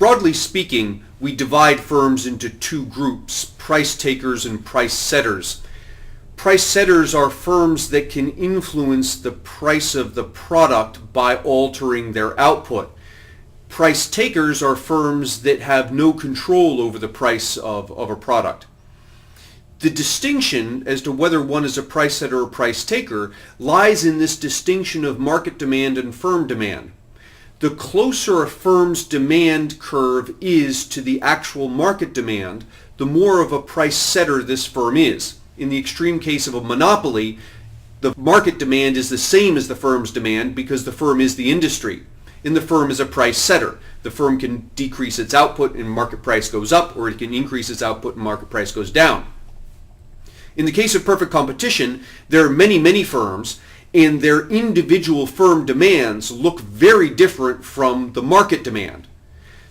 Broadly speaking, we divide firms into two groups, price takers and price setters. Price setters are firms that can influence the price of the product by altering their output. Price takers are firms that have no control over the price of a product. The distinction as to whether one is a price setter or price taker lies in this distinction of market demand and firm demand. The closer a firm's demand curve is to the actual market demand, the more of a price setter this firm is. In the extreme case of a monopoly, the market demand is the same as the firm's demand because the firm is the industry. And the firm is a price setter. The firm can decrease its output and market price goes up, or it can increase its output and market price goes down. In the case of perfect competition, there are many firms, and their individual firm demands look very different from the market demand.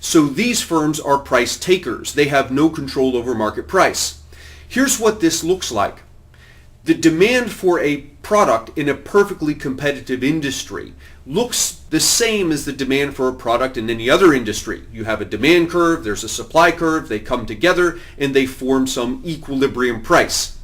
So these firms are price takers. They have no control over market price. Here's what this looks like. The demand for a product in a perfectly competitive industry looks the same as the demand for a product in any other industry. You have a demand curve, there's a supply curve, they come together and they form some equilibrium price.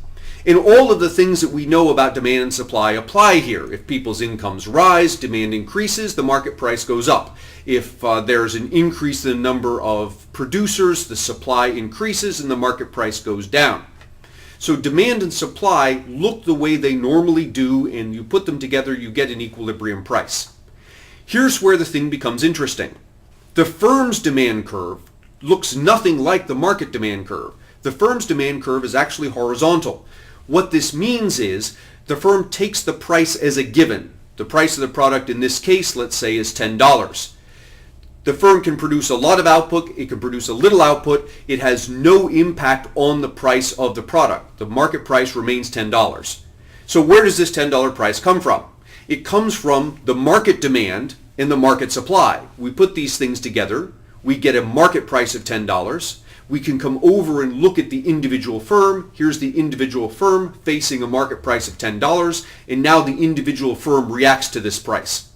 And all of the things that we know about demand and supply apply here. If people's incomes rise, demand increases, the market price goes up. If there's an increase in the number of producers, the supply increases and the market price goes down. So demand and supply look the way they normally do, and you put them together, you get an equilibrium price. Here's where the thing becomes interesting. The firm's demand curve looks nothing like the market demand curve. The firm's demand curve is actually horizontal. What this means is the firm takes the price as a given. The price of the product in this case, let's say, is $10. The firm can produce a lot of output, it can produce a little output, it has no impact on the price of the product. The market price remains $10. So where does this $10 price come from? It comes from the market demand and the market supply. We put these things together, we get a market price of $10. We can come over and look at the individual firm. Here's the individual firm facing a market price of $10, and now the individual firm reacts to this price.